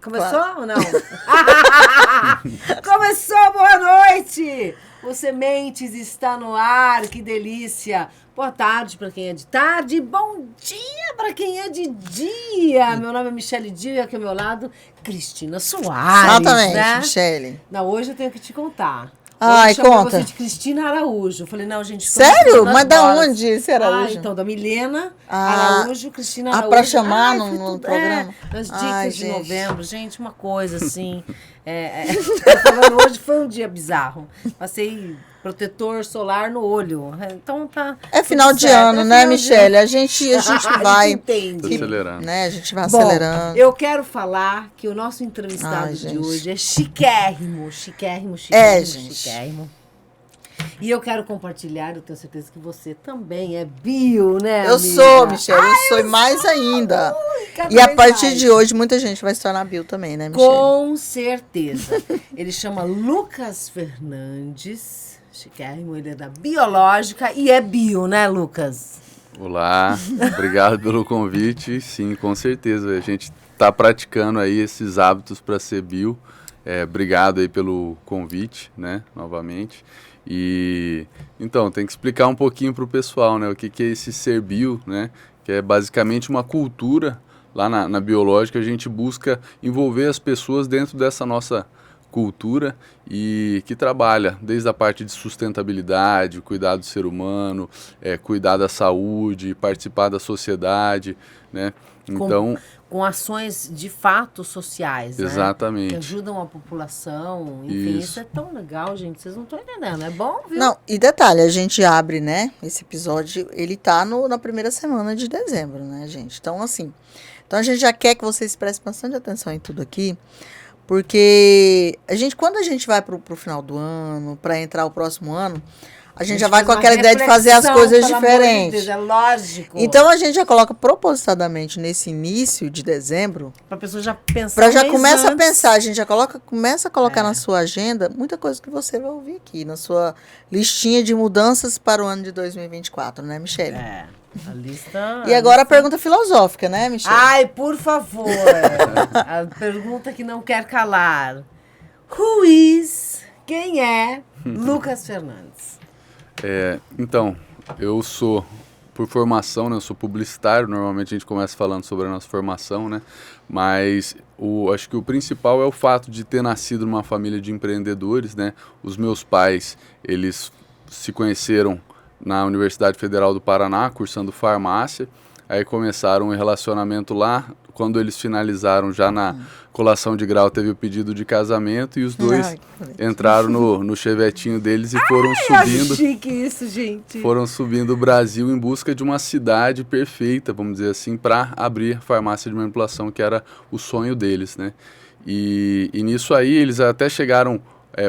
Começou ou não? Começou, boa noite! O Sementes está no ar, que delícia! Boa tarde para quem é de tarde, bom dia para quem é de dia! Meu nome é Michele Dio e aqui ao meu lado, Cristina Soares. Exatamente, né? Michele. Não, hoje eu tenho que te contar. Ai, conta. Você de Cristina Araújo. Eu falei, não, gente... Sério? Mas da onde esse Araújo? Então, da Milena Araújo, Cristina Araújo. Pra chamar no programa? Nas dicas de novembro. Gente, uma coisa assim... tô falando, hoje foi um dia bizarro. Passei protetor solar no olho. Então tá... É final de ano, né, Michele? A gente vai... entende. Acelerando. Né? A gente vai acelerando. Eu quero falar que o nosso entrevistado de hoje é chiquérrimo. Chiquérrimo. E eu quero compartilhar, eu tenho certeza que você também é bio, né, Eu amiga? sou, Michele, eu sou mais ainda. E a partir de hoje, muita gente vai se tornar bio também, né, Michele? Com certeza. Ele chama Lucas Fernandes. Chiquérrimo, ele é da Biológica e é bio, né, Lucas? Olá, obrigado pelo convite. Sim, com certeza. A gente está praticando aí esses hábitos para ser bio. Obrigado aí pelo convite, né, novamente. E então, tem que explicar um pouquinho para o pessoal, né, o que é esse ser bio, né, que é basicamente uma cultura. Lá na Biológica a gente busca envolver as pessoas dentro dessa nossa cultura e que trabalha desde a parte de sustentabilidade, cuidar do ser humano, cuidar da saúde, participar da sociedade, né? Então, com ações de fato sociais, exatamente, né? Que ajudam a população, enfim, isso é tão legal, gente, vocês não estão entendendo, é bom, viu? Não, e detalhe, a gente abre, né, esse episódio, ele tá na primeira semana de dezembro, né, gente? Então, assim, a gente já quer que vocês prestem bastante atenção em tudo aqui, porque quando a gente vai pro final do ano, para entrar o próximo ano, a gente já vai com aquela ideia de fazer as coisas diferentes. De Deus, é lógico. Então a gente já coloca propositadamente nesse início de dezembro. Pra pessoa já pensar. Pra já começa a pensar, a gente já começa a colocar na sua agenda muita coisa que você vai ouvir aqui, na sua listinha de mudanças para o ano de 2024, né, Michele? A lista. E agora a pergunta filosófica, né, Michele? Ai, por favor. A pergunta que não quer calar. Quem é Lucas Fernandes? Então, eu sou, por formação, né, eu sou publicitário, normalmente a gente começa falando sobre a nossa formação, né, mas acho que o principal é o fato de ter nascido numa família de empreendedores, né, os meus pais, eles se conheceram na Universidade Federal do Paraná, cursando farmácia, aí começaram um relacionamento lá, quando eles finalizaram já na colação de grau, teve o pedido de casamento e os dois entraram no chevetinho deles e foram subindo. Acho chique isso, gente. Foram subindo o Brasil em busca de uma cidade perfeita, vamos dizer assim, para abrir a farmácia de manipulação, que era o sonho deles, né? E nisso aí eles até chegaram,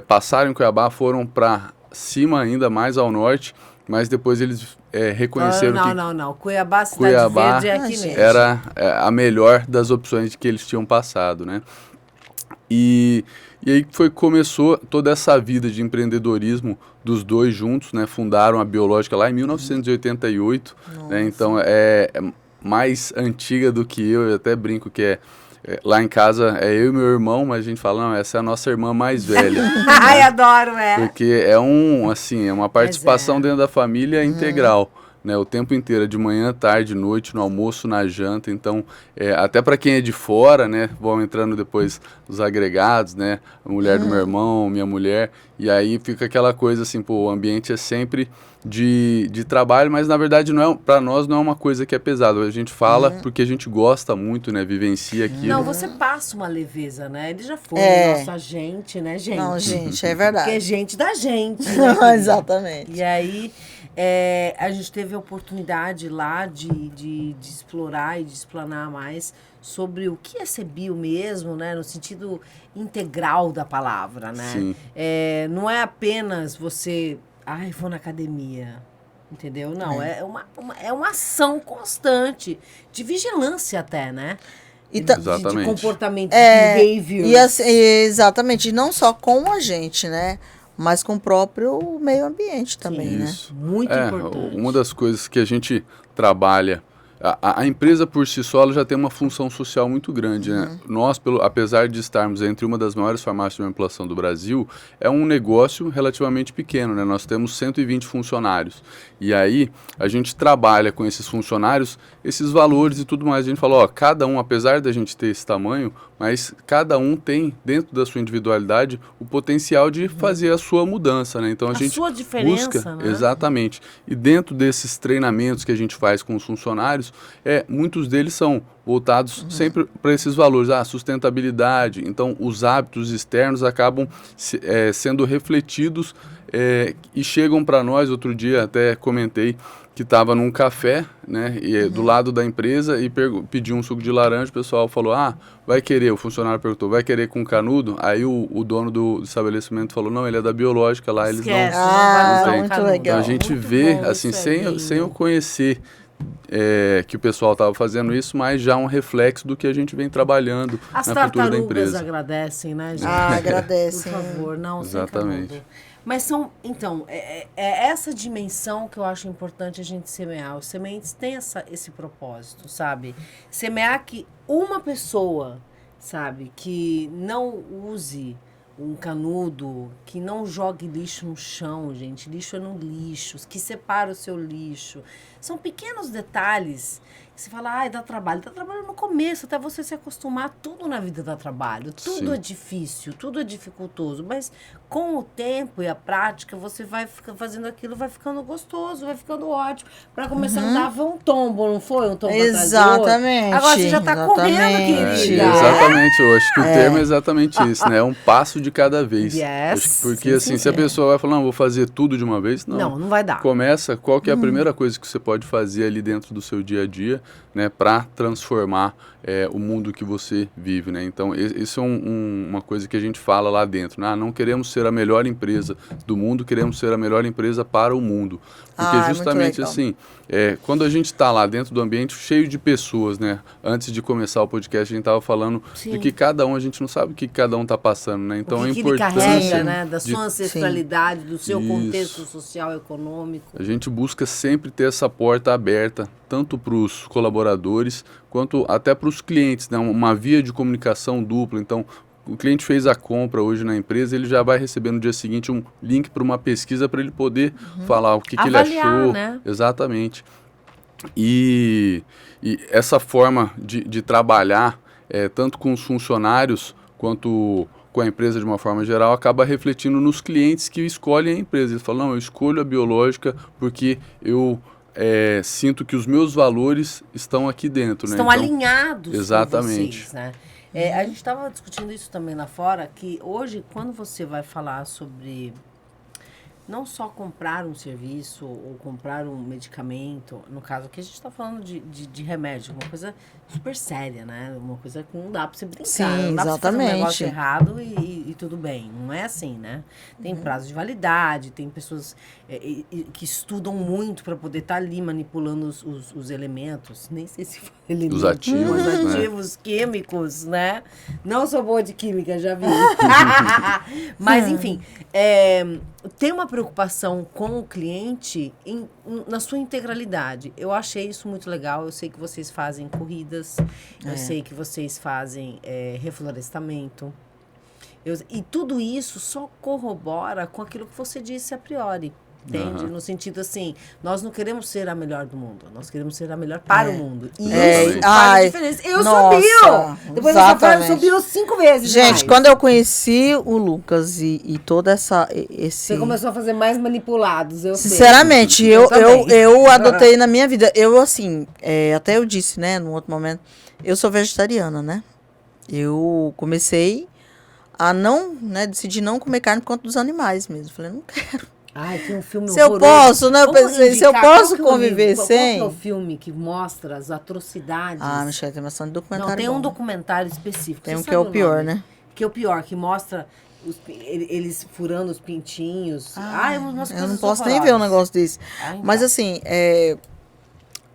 passaram em Cuiabá, foram para cima ainda mais ao norte, mas depois eles reconheceram que... Não. Cuiabá, Cidade Verde, é aqui mesmo. Era a melhor das opções que eles tinham passado, né? E aí começou toda essa vida de empreendedorismo dos dois juntos, né? Fundaram a Biológica lá em 1988, né? Então é mais antiga do que eu até brinco que lá em casa é eu e meu irmão, mas a gente fala, não, essa é a nossa irmã mais velha. Ai, adoro, Porque é uma participação dentro da família integral, né? O tempo inteiro, de manhã, tarde, noite, no almoço, na janta. Então, até para quem é de fora, né? Vão entrando depois os agregados, né? A mulher do meu irmão, minha mulher. E aí fica aquela coisa assim, o ambiente é sempre de trabalho, mas na verdade para nós não é uma coisa que é pesada. A gente fala porque a gente gosta muito, né? Vivencia aquilo. Não, você passa uma leveza, né? Ele já foi nosso agente, né, gente? Não, gente, é verdade. Porque é gente da gente. Né? Exatamente. E aí, a gente teve a oportunidade lá de explorar e de explanar mais sobre o que é ser bio mesmo, né? No sentido integral da palavra, né? Sim. Não é apenas você... vou na academia, entendeu? Não, é uma ação constante, de vigilância até, né? Exatamente. De comportamento, de behavior. E assim, exatamente, e não só com a gente, né? Mas com o próprio meio ambiente também, Isso. né? Muito importante. Uma das coisas que a gente trabalha A empresa por si só ela já tem uma função social muito grande, né? Nós, apesar de estarmos entre uma das maiores farmácias de manipulação do Brasil, é um negócio relativamente pequeno, né? Nós temos 120 funcionários. E aí, a gente trabalha com esses funcionários, esses valores e tudo mais. A gente fala, cada um, apesar da gente ter esse tamanho, mas cada um tem, dentro da sua individualidade, o potencial de fazer a sua mudança, né? Então, a gente sua diferença, busca, né? Exatamente. E dentro desses treinamentos que a gente faz com os funcionários, muitos deles são voltados sempre para esses valores, sustentabilidade. Então, os hábitos externos acabam sendo refletidos e chegam para nós. Outro dia até comentei que estava num café, né, do lado da empresa e pedi um suco de laranja. O pessoal falou, vai querer, o funcionário perguntou, vai querer com canudo? Aí o dono do estabelecimento falou, não, ele é da biológica, lá eles Esquece, não tem. tem. Muito legal. Então a gente Muito vê, bom, assim, isso é sem eu conhecer que o pessoal estava fazendo isso, mas já um reflexo do que a gente vem trabalhando As na cultura da tartarugas empresa. agradecem, né, gente? Agradecem. Por favor, não, sem Exatamente. canudo. Mas então, é essa dimensão que eu acho importante a gente semear. Os sementes têm esse propósito, sabe? Semear que uma pessoa, sabe, que não use um canudo, que não jogue lixo no chão, gente. Lixo é no lixo, que separa o seu lixo. São pequenos detalhes que você fala, dá trabalho. Dá trabalho no começo, até você se acostumar. Tudo na vida dá trabalho. Tudo Sim. é difícil, tudo é dificultoso. Mas com o tempo e a prática, você vai fazendo aquilo, vai ficando gostoso, vai ficando ótimo. Para começar, dava um tombo, não foi? Um tombo atrás do outro. Exatamente. Agora você já tá correndo, Exatamente. querida. Exatamente, eu acho que o termo é exatamente isso, né? É um passo de cada vez. Yes, Acho que porque sim, assim, sim, se a pessoa vai falar, não, vou fazer tudo de uma vez, Não vai dar. Começa, qual que é a primeira coisa que você pode fazer ali dentro do seu dia a dia, né, para transformar o mundo que você vive, né? Então, isso é uma coisa que a gente fala lá dentro, né? Não queremos ser a melhor empresa do mundo, queremos ser a melhor empresa para o mundo. Porque justamente assim, quando a gente está lá dentro do ambiente cheio de pessoas, né? Antes de começar o podcast, a gente estava falando de que cada um, a gente não sabe o que cada um está passando, né? Então, o que a ele importância carrega, né? Da sua ancestralidade, do seu Isso. contexto social e econômico. A gente busca sempre ter essa porta aberta, tanto para os colaboradores, quanto até para os clientes, né? Uma via de comunicação dupla. Então, o cliente fez a compra hoje na empresa, ele já vai receber no dia seguinte um link para uma pesquisa para ele poder falar o que ele achou. Né? Exatamente. E essa forma de trabalhar, tanto com os funcionários quanto com a empresa de uma forma geral, acaba refletindo nos clientes que escolhem a empresa. Eles falam, não, eu escolho a biológica porque eu sinto que os meus valores estão aqui dentro. Estão né? Então, alinhados exatamente. com vocês, né? A gente estava discutindo isso também lá fora, que hoje, quando você vai falar sobre não só comprar um serviço ou comprar um medicamento, no caso aqui a gente está falando de remédio, uma coisa super séria, né? Uma coisa que não dá para você brincar. Sim, não dá para você fazer um exatamente. negócio errado e tudo bem. Não é assim, né? Tem prazo de validade, tem pessoas que estudam muito para poder estar ali manipulando os elementos. Nem sei se fala elementos. Os ativos, Os né? ativos químicos, né? Não sou boa de química, já vi. Mas, enfim, tem uma preocupação com o cliente na sua integralidade. Eu achei isso muito legal. Eu sei que vocês fazem corridas, eu sei que vocês fazem reflorestamento. E tudo isso só corrobora com aquilo que você disse a priori. Entende? No sentido assim, nós não queremos ser a melhor do mundo, nós queremos ser a melhor para o mundo. E isso faz diferença. Eu sou bio! Depois dessa frase, eu sou bio 5 vezes. Gente, mais. quando eu conheci o Lucas e toda esse... Você começou a fazer mais manipulados, eu sei. Sinceramente, eu também. adotei na minha vida. Eu, assim, até eu disse, né, num outro momento, eu sou vegetariana, né? Eu comecei a decidi não comer carne por conta dos animais mesmo. Falei, não quero. Ai, tem um filme Se eu horroroso. posso, né? Eu Vamos pensei, se eu indicar, posso qual que é o conviver livro? sem. Qual que é o filme que mostra as atrocidades? Michelle, tem bastante documentário. Não, tem bom, um né? documentário específico. Tem Você um que é o sabe pior, nome? né? Que é o pior, que mostra eles furando os pintinhos. Umas Eu coisas não posso nem ver um negócio desse. Mas então. assim,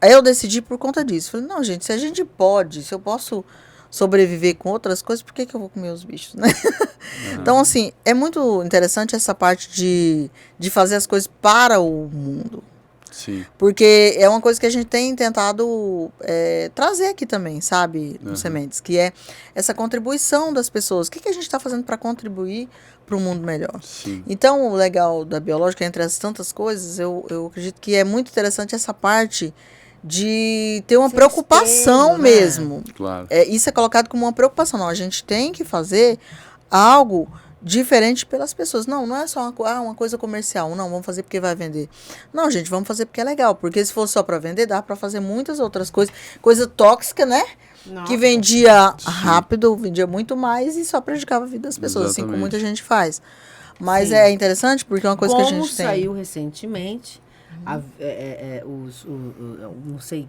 aí eu decidi por conta disso. Falei, não, gente, se a gente pode, se eu posso sobreviver com outras coisas, por que eu vou comer os bichos, né? Então, assim, é muito interessante essa parte de fazer as coisas para o mundo. Sim. Porque é uma coisa que a gente tem tentado trazer aqui também, sabe, no Sementes, que é essa contribuição das pessoas. O que a gente está fazendo para contribuir para um mundo melhor? Sim. Então, o legal da biológica, entre as tantas coisas, eu acredito que é muito interessante essa parte de ter uma Ser preocupação espelho, né? mesmo. Claro. Isso é colocado como uma preocupação. Não, a gente tem que fazer algo diferente pelas pessoas. Não é só uma coisa comercial. Não, vamos fazer porque vai vender. Não, gente, vamos fazer porque é legal. Porque se fosse só para vender, dá para fazer muitas outras coisas. Coisa tóxica, né? Nossa. Que vendia rápido, vendia muito mais e só prejudicava a vida das pessoas, assim como Exatamente. muita gente faz. Mas Sim. é interessante porque é uma coisa que a Como gente tem. saiu recentemente, não sei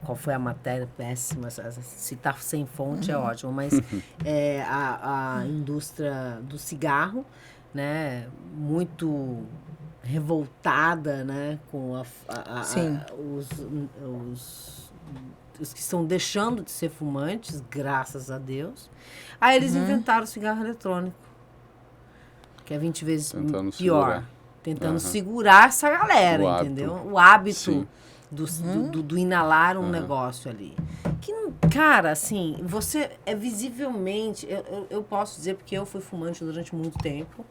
qual foi a matéria péssima, se tá sem fonte é ótimo, mas a indústria do cigarro, né, muito revoltada, né, com Sim. os que estão deixando de ser fumantes, graças a Deus. Aí eles inventaram o cigarro eletrônico, que é 20 vezes Tentando pior. segurar. Tentando segurar essa galera, O hábito. entendeu? O hábito Sim. do inalar um negócio ali. Que, cara, assim, você é visivelmente... Eu posso dizer, porque eu fui fumante durante muito tempo.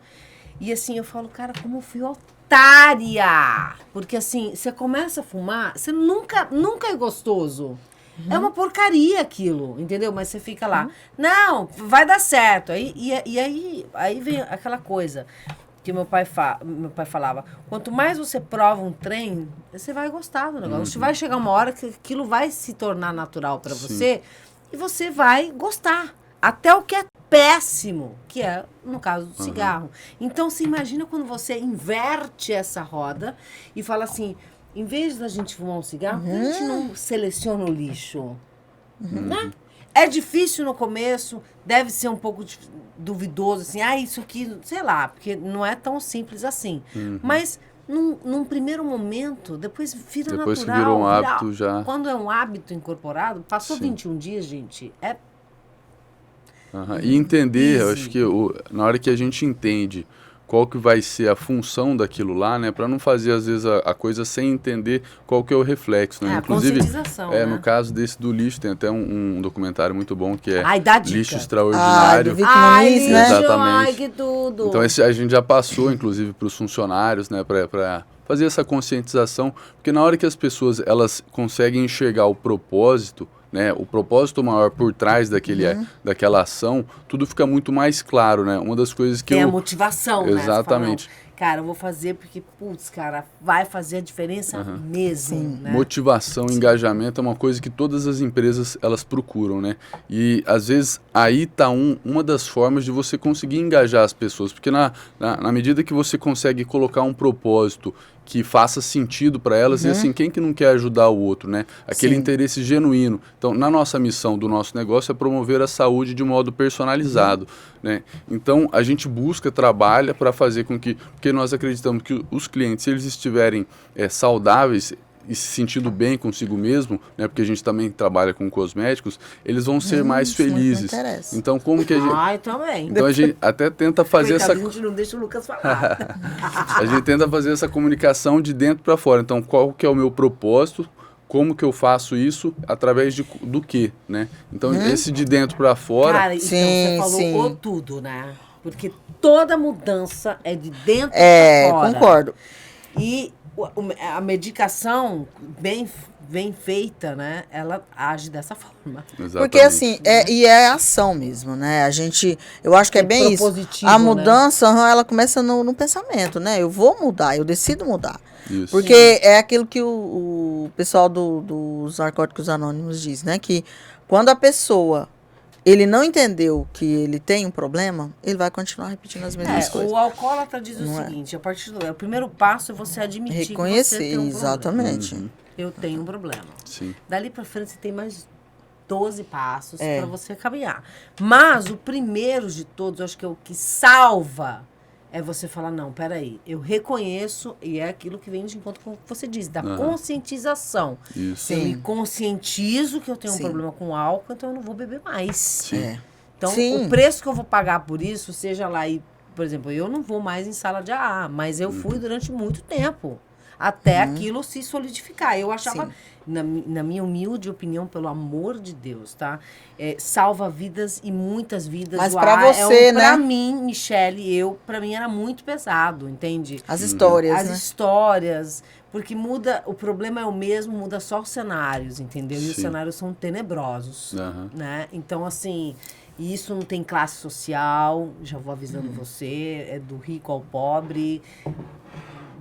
E, assim, eu falo, cara, como eu fui otária! Porque, assim, você começa a fumar, você nunca é gostoso. É uma porcaria aquilo, entendeu? Mas você fica lá, não, vai dar certo. Aí vem aquela coisa que meu pai falava, quanto mais você prova um trem, você vai gostar do negócio. Vai chegar uma hora que aquilo vai se tornar natural para você e você vai gostar. Até o que é péssimo, que é, no caso do cigarro. Então, você imagina quando você inverte essa roda e fala assim... Em vez da gente fumar um cigarro, por que a gente não seleciona o lixo? Né? É difícil no começo, deve ser um pouco duvidoso, assim, isso aqui, sei lá, porque não é tão simples assim. Mas, num primeiro momento, depois vira Depois natural. que virou um hábito já. Quando é um hábito incorporado, passou Sim. 21 dias, gente, E entender, eu Easy. acho que na hora que a gente entende qual que vai ser a função daquilo lá, né, para não fazer às vezes a coisa sem entender qual que é o reflexo, né? a Inclusive, conscientização, né? no caso desse do lixo, tem até um documentário muito bom que é Ai, dá dica. Lixo Extraordinário. do Vic Ai, Muniz, lixo, né? Exatamente. ai, que tudo. Então a gente já passou, inclusive, para os funcionários, né, para fazer essa conscientização, porque na hora que as pessoas elas conseguem enxergar o propósito, né, o propósito maior por trás daquela ação, tudo fica muito mais claro, né? Uma das coisas que Tem a eu motivação, né? Você Exatamente. fala, não, cara, eu vou fazer porque, putz, cara, vai fazer a diferença mesmo, né? Motivação, engajamento é uma coisa que todas as empresas elas procuram, né? E às vezes aí tá uma das formas de você conseguir engajar as pessoas, porque na medida que você consegue colocar um propósito que faça sentido para elas, e assim, quem que não quer ajudar o outro, né? Aquele Sim. interesse genuíno. Então, na nossa missão do nosso negócio é promover a saúde de modo personalizado, né? Então, a gente trabalha para fazer com que, porque nós acreditamos que os clientes, se eles estiverem saudáveis e se sentindo bem consigo mesmo, né? Porque a gente também trabalha com cosméticos, eles vão ser mais isso muito me felizes. interessa. Então, como que a gente... Ai, também. Então, a gente até tenta fazer Coitado, essa... a gente não deixa o Lucas falar. A gente tenta fazer essa comunicação de dentro para fora. Então, qual que é o meu propósito? Como que eu faço isso? Através do quê, né? Então, esse de dentro para fora... Cara, então Sim, você falou sim. o tudo, né? Porque toda mudança é de dentro pra fora. Concordo. E a medicação bem feita, né? Ela age dessa forma. Exatamente. Porque assim, é ação mesmo, né? Eu acho que é bem isso. propositivo, A né? mudança, ela começa no pensamento, né? Eu vou mudar, eu decido mudar. Isso. Porque é aquilo que o pessoal dos Narcóticos Anônimos diz, né? Que quando a pessoa, ele não entendeu que ele tem um problema, ele vai continuar repetindo as mesmas coisas. O alcoólatra diz o Não é? seguinte, o primeiro passo é você admitir que Reconhecer, você tem um exatamente. problema. Eu tenho um problema. Sim. Dali pra frente você tem mais 12 passos para você caminhar. Mas o primeiro de todos, eu acho que é o que salva, é você falar, não, peraí, eu reconheço, e é aquilo que vem de encontro com o que você diz, da conscientização. Isso. Eu Sim. me conscientizo que eu tenho um Sim. problema com álcool, então eu não vou beber mais. Sim. Então, Sim. o preço que eu vou pagar por isso, seja lá, por exemplo, eu não vou mais em sala de AA, mas eu fui durante muito tempo. até aquilo se solidificar. Eu achava, Sim. na minha humilde opinião, pelo amor de Deus, tá? Salva vidas e muitas vidas. Mas pra você, né? Pra mim, Michele, pra mim era muito pesado, entende? As histórias, As né? histórias, porque muda, o problema é o mesmo, muda só os cenários, entendeu? E os Sim. cenários são tenebrosos, Aham. né? Então, assim, e isso não tem classe social, já vou avisando você, é do rico ao pobre,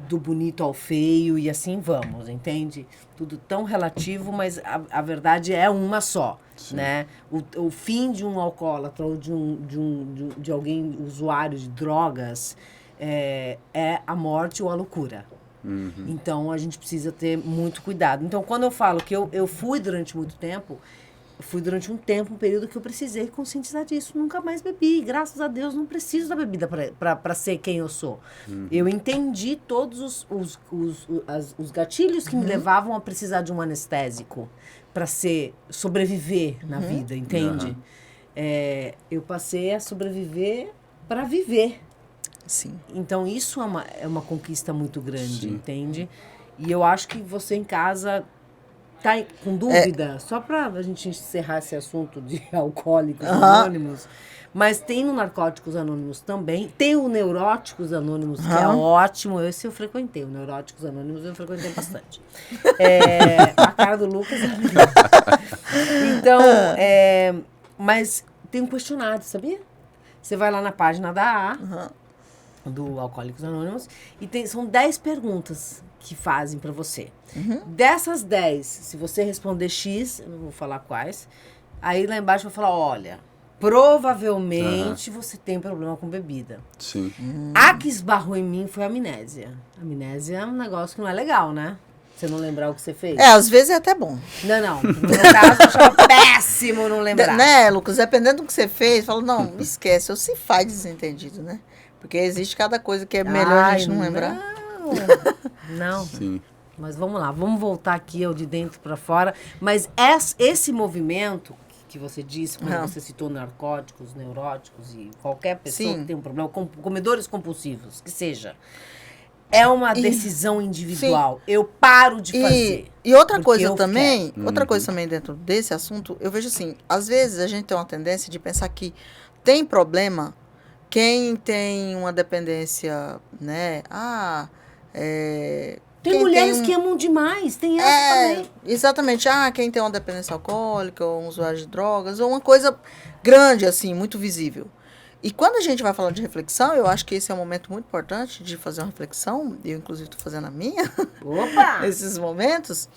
do bonito ao feio e assim vamos, entende? Tudo tão relativo, mas a verdade é uma só, né? O fim de um alcoólatra ou de alguém usuário de drogas é a morte ou a loucura. Então, a gente precisa ter muito cuidado. Então, quando eu falo que eu fui durante muito tempo, um período que eu precisei conscientizar disso. Nunca mais bebi. Graças a Deus, não preciso da bebida para ser quem eu sou. Eu entendi todos os gatilhos que me levavam a precisar de um anestésico para sobreviver na vida, entende? Eu passei a sobreviver para viver. Sim. Então, isso é uma conquista muito grande, Sim. entende? E eu acho que você em casa tá com dúvida, só para a gente encerrar esse assunto de alcoólicos anônimos, mas tem no Narcóticos Anônimos também, tem o Neuróticos Anônimos, que é ótimo, esse eu frequentei, o Neuróticos Anônimos eu frequentei bastante. A cara do Lucas é melhor. Então, mas tem um questionário, sabia? Você vai lá na página da do Alcoólicos Anônimos, e são 10 perguntas que fazem para você. Dessas 10, se você responder X, eu não vou falar quais, aí lá embaixo eu vou falar, olha, provavelmente você tem problema com bebida. Sim. A que esbarrou em mim foi a amnésia. A amnésia é um negócio que não é legal, né? Você não lembrar o que você fez. Às vezes é até bom. Não. No meu caso, eu achava péssimo não lembrar. Né, Lucas? Dependendo do que você fez, fala, não, esquece, ou se faz desentendido, né? Porque existe cada coisa que é melhor a gente não lembrar. Não. Sim. Mas vamos lá, vamos voltar aqui ao de dentro para fora. Mas esse movimento que você disse, quando você citou narcóticos, neuróticos e qualquer pessoa que tem um problema, comedores compulsivos, que seja, é uma decisão individual. Eu paro de fazer. E outra coisa também, dentro desse assunto, eu vejo assim, às vezes a gente tem uma tendência de pensar que tem problema quem tem uma dependência, né? Tem mulheres que amam demais, tem essa também. Exatamente. Quem tem uma dependência alcoólica, ou um usuário de drogas, ou uma coisa grande, assim, muito visível. E quando a gente vai falar de reflexão, eu acho que esse é um momento muito importante de fazer uma reflexão, eu inclusive estou fazendo a minha, nesses momentos,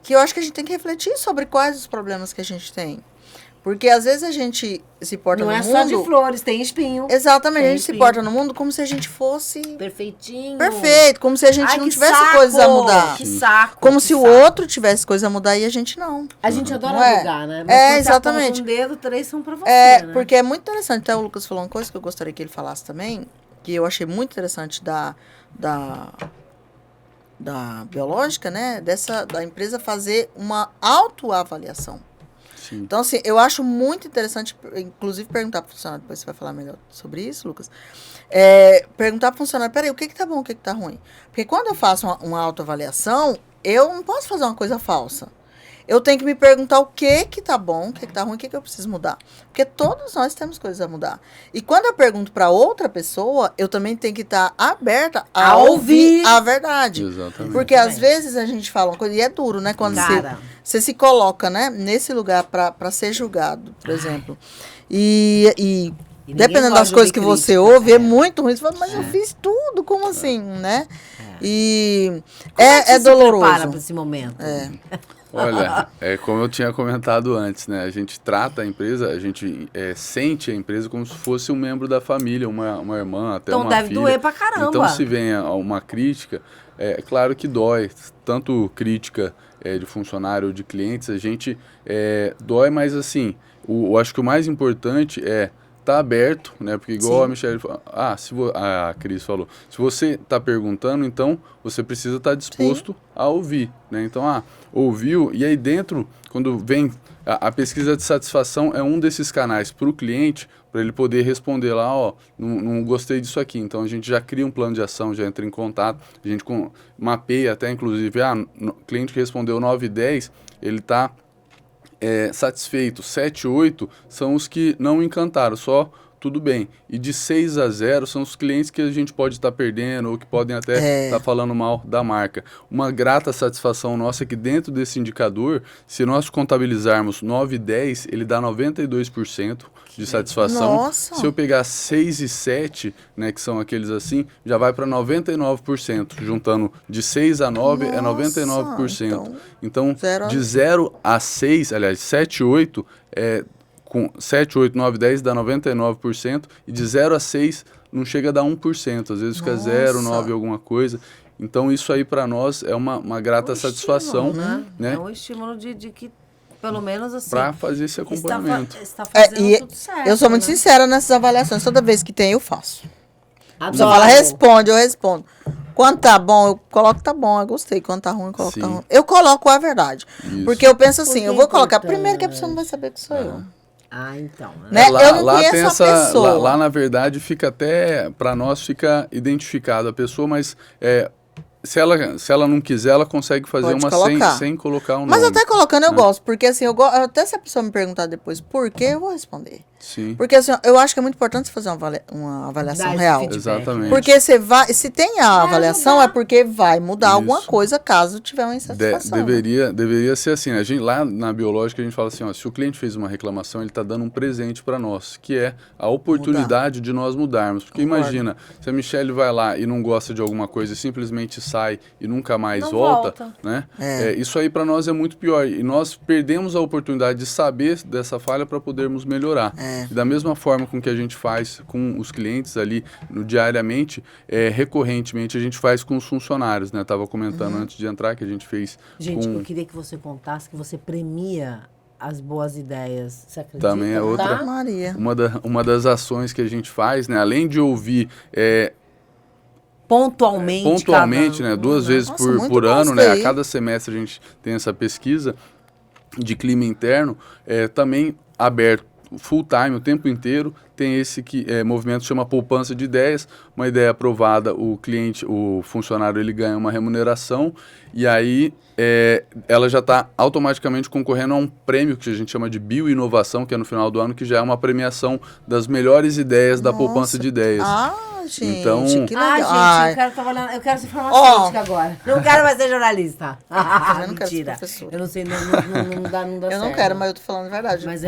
que eu acho que a gente tem que refletir sobre quais os problemas que a gente tem. Porque às vezes a gente se porta no mundo... Não é só de flores, tem espinho. Exatamente, a gente se porta no mundo como se a gente fosse... Perfeitinho. Perfeito, como se a gente não tivesse coisas a mudar. Que saco. Como se o outro tivesse coisa a mudar e a gente não. A gente adora julgar, né? Mas quando exatamente. Você aponta um dedo, 3 são pra você, né? Porque é muito interessante. Até o Lucas falou uma coisa que eu gostaria que ele falasse também, que eu achei muito interessante da biológica, né? Da empresa fazer uma autoavaliação. Então, assim, eu acho muito interessante, inclusive, perguntar para o funcionário, depois você vai falar melhor sobre isso, Lucas, perguntar para o funcionário, peraí, o que tá bom, o que tá ruim? Porque quando eu faço uma autoavaliação, eu não posso fazer uma coisa falsa. Eu tenho que me perguntar o que tá bom, o que tá ruim, o que eu preciso mudar. Porque todos nós temos coisas a mudar. E quando eu pergunto para outra pessoa, eu também tenho que estar aberta a ouvir a verdade. Exatamente. Porque às vezes a gente fala uma coisa, e é duro, né? Quando você se coloca, né, nesse lugar para ser julgado, por exemplo. E dependendo das coisas que você ouve, é muito ruim. Você fala, mas eu fiz tudo, como assim, né? E é doloroso. Prepara para esse momento. Olha, como eu tinha comentado antes, né? A gente trata a empresa, a gente sente a empresa como se fosse um membro da família, uma irmã, até uma filha. Então deve doer pra caramba. Então, se vem uma crítica, é claro que dói. Tanto crítica de funcionário ou de clientes, a gente dói, mas assim, eu acho que o mais importante é tá aberto, né? Porque igual a Michele falou, a Cris falou, se você tá perguntando, então você precisa estar disposto a ouvir, né? Então, ouviu, e aí dentro, quando vem a pesquisa de satisfação é um desses canais para o cliente, para ele poder responder lá, ó, não gostei disso aqui. Então a gente já cria um plano de ação, já entra em contato, a gente mapeia até inclusive, cliente que respondeu 9 e 10, ele está satisfeito. 7 e 8 são os que não encantaram, só tudo bem. E de 6 a 0 são os clientes que a gente pode estar perdendo ou que podem até estar falando mal da marca. Uma grata satisfação nossa é que dentro desse indicador, se nós contabilizarmos 9 e 10, ele dá 92% de satisfação. Nossa. Se eu pegar 6 e 7, né, que são aqueles assim, já vai para 99%. Juntando de 6 a 9 é 99%. Então de 0 a 6, aliás, 7 e 8 com 7, 8, 9, 10 dá 99%, e de 0 a 6 não chega a dar 1%, às vezes fica 0, 9 alguma coisa. Então isso aí para nós é uma grata satisfação. Estímulo, né? É um estímulo de que, pelo menos assim... Para fazer esse acompanhamento. Está fazendo tudo certo. Eu sou muito sincera nessas avaliações, toda vez que tem eu faço. Adoro. Só fala, responde, eu respondo. Quando tá bom, eu coloco tá bom, eu gostei. Quando tá ruim, eu coloco tá ruim. Eu coloco a verdade. Isso. Porque eu penso assim, Porque eu vou colocar importante. Primeiro que a pessoa não vai saber que sou eu. Então. Né? Lá, Eu não lá conheço tem a pessoa. Lá, na verdade, fica até, para nós, fica identificado a pessoa, mas se ela não quiser, ela consegue fazer Pode uma colocar. sem colocar o nome. Mas até colocando eu gosto, porque assim, até se a pessoa me perguntar depois por quê, eu vou responder. Sim. Porque assim, eu acho que é muito importante você fazer uma avaliação Dar esse real. feedback, Exatamente. Porque você vai, se tem a avaliação, mudar. é porque vai mudar Isso. alguma coisa caso tiver uma insatisfação. Deveria ser assim. A gente, lá na Biológica, a gente fala assim, ó, se o cliente fez uma reclamação, ele está dando um presente para nós, que é a oportunidade de nós mudarmos. Porque imagina, se a Michelle vai lá e não gosta de alguma coisa e simplesmente sai e nunca mais Não volta, volta. né? Isso aí para nós é muito pior. E nós perdemos a oportunidade de saber dessa falha para podermos melhorar. E da mesma forma com que a gente faz com os clientes ali diariamente, recorrentemente a gente faz com os funcionários, né? Tava comentando antes de entrar que a gente fez Gente, com... eu queria que você contasse que você premia as boas ideias. Você acredita? Também é outra. Tá? Maria. Uma das ações que a gente faz, né? Além de ouvir Pontualmente, né? 2 vezes Nossa, por muito bom ano, isso né? daí. A cada semestre a gente tem essa pesquisa de clima interno, também aberto full time, o tempo inteiro. Tem esse movimento que chama poupança de ideias. Uma ideia aprovada, o funcionário, ele ganha uma remuneração e aí ela já está automaticamente concorrendo a um prêmio que a gente chama de bioinovação, que é no final do ano, que já é uma premiação das melhores ideias da poupança de ideias. Gente, Então- que legal. Gente, eu quero trabalhar, eu quero ser farmacêutica agora. Não quero mais ser jornalista. Eu não quero ser Mentira. professora. Eu não sei, não dá eu certo. não quero, mas eu tô falando a verdade. Mas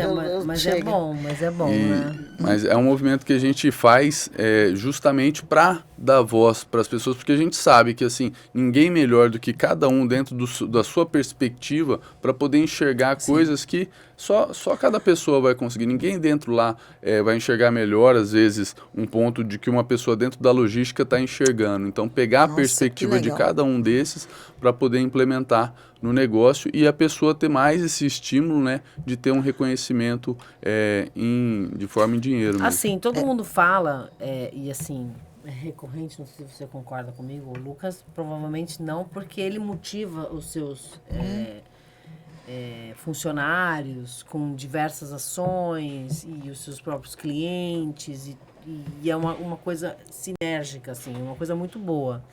Chega. é bom, né? Mas é um movimento que a gente faz justamente para dar voz para as pessoas, porque a gente sabe que assim ninguém melhor do que cada um dentro da sua perspectiva para poder enxergar coisas que só cada pessoa vai conseguir. Ninguém dentro lá vai enxergar melhor, às vezes, um ponto de que uma pessoa dentro da logística está enxergando. Então, pegar a perspectiva de cada um desses para poder implementar no negócio e a pessoa ter mais esse estímulo, né, de ter um reconhecimento de forma em dinheiro mesmo. Assim, todo mundo fala, e assim, é recorrente, não sei se você concorda comigo, o Lucas provavelmente não, porque ele motiva os seus funcionários com diversas ações e os seus próprios clientes, e é uma coisa sinérgica, assim, uma coisa muito boa.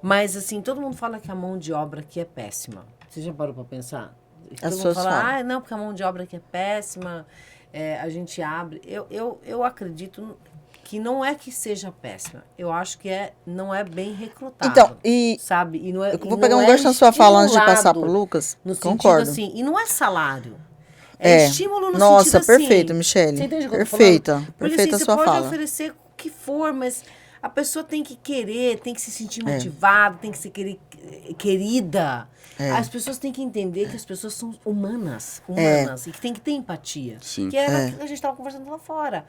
Mas, assim, todo mundo fala que a mão de obra aqui é péssima. Você já parou para pensar? Todo mundo fala, não, porque a mão de obra aqui é péssima, a gente abre. Eu acredito que não é que seja péssima. Eu acho que não é bem recrutado. Então, sabe? E não é, eu vou pegar um gancho na sua fala antes de passar pro Lucas. No Concordo. sentido assim, e não é salário. É estímulo no Nossa, sentido assim. perfeito, Michele. Você entende o que eu tô Perfeita. falando? Porque, Perfeita assim, a sua você pode fala. oferecer o que for, mas a pessoa tem que querer, tem que se sentir motivada, tem que ser querida. As pessoas têm que entender que as pessoas são humanas, e que tem que ter empatia. Sim. Que era o que a gente estava conversando lá fora.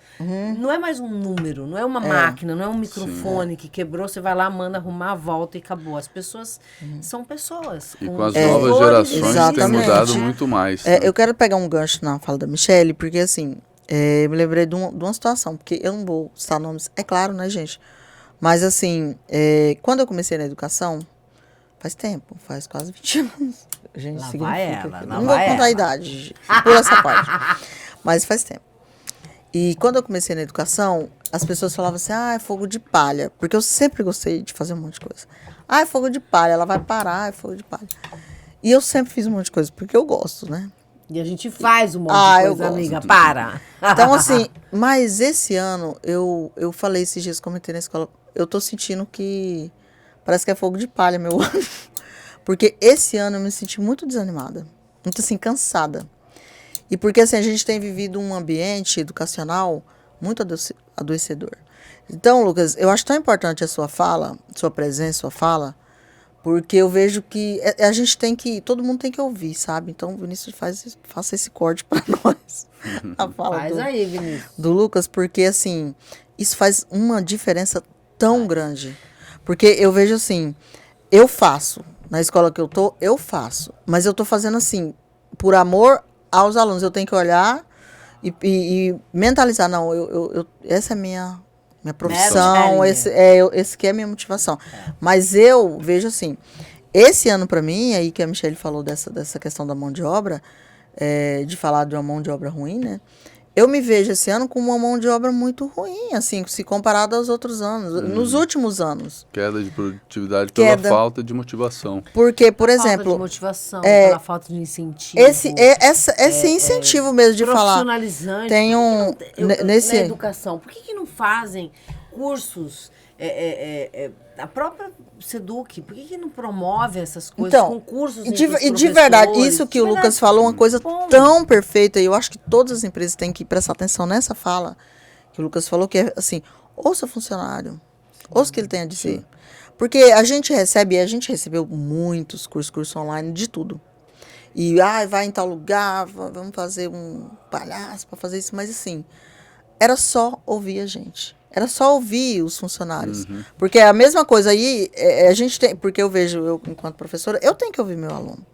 Não é mais um número, não é uma máquina, não é um microfone que quebrou, você vai lá, manda arrumar, volta e acabou. As pessoas são pessoas. E com as novas gerações tem Exatamente. mudado muito mais. Eu quero pegar um gancho na fala da Michele, porque assim, eu me lembrei de uma situação, porque eu não vou citar nomes, é claro, né, gente? Mas assim, quando eu comecei na educação, Faz tempo, faz quase 20 anos. A gente Lá significa vai ela, que- lá Não vai vou contar ela. a idade, por essa parte. Mas faz tempo. E quando eu comecei na educação, as pessoas falavam assim, é fogo de palha. Porque eu sempre gostei de fazer um monte de coisa. É fogo de palha, ela vai parar, é fogo de palha. E eu sempre fiz um monte de coisa, porque eu gosto, né? E a gente faz um monte de Eu coisa, gosto. amiga. Para. Então, assim, mas esse ano, eu falei esses dias, comentei na escola, eu tô sentindo que parece que é fogo de palha, meu ano. Porque esse ano eu me senti muito desanimada, muito assim, cansada. E porque assim, a gente tem vivido um ambiente educacional muito adoecedor. Então, Lucas, eu acho tão importante a sua fala, sua presença, sua fala, porque eu vejo que a gente tem que, todo mundo tem que ouvir, sabe? Então, Vinícius, faça esse corte para nós. A fala Faz aí, Vinícius. do Lucas, porque assim, isso faz uma diferença tão grande. Porque eu vejo assim, eu faço, na escola que eu faço, mas eu tô fazendo assim, por amor aos alunos. Eu tenho que olhar e mentalizar, não, essa é minha profissão, esse que é a minha motivação. Mas eu vejo assim, esse ano para mim, aí que a Michelle falou dessa questão da mão de obra, de falar de uma mão de obra ruim, né? Eu me vejo esse ano com uma mão de obra muito ruim, assim, se comparado aos outros anos, nos últimos anos. Queda de produtividade pela falta de motivação. Porque, por Falta exemplo... de motivação, pela falta de incentivo. Esse incentivo mesmo de falar. Profissionalizante. Tem um... Na educação, por que não fazem cursos... a própria Seduc, por que não promove essas coisas, então, concursos e de verdade, isso que o Lucas falou, uma coisa tão perfeita, e eu acho que todas as empresas têm que prestar atenção nessa fala, que o Lucas falou, que é assim, ouça o funcionário, ouça o que ele tem a dizer. Porque a gente recebeu muitos cursos online de tudo. E, vai em tal lugar, vamos fazer um palhaço para fazer isso, mas assim, era só ouvir a gente. Era só ouvir os funcionários. Porque é a mesma coisa aí, a gente tem, porque eu vejo, eu enquanto professora, eu tenho que ouvir meu aluno.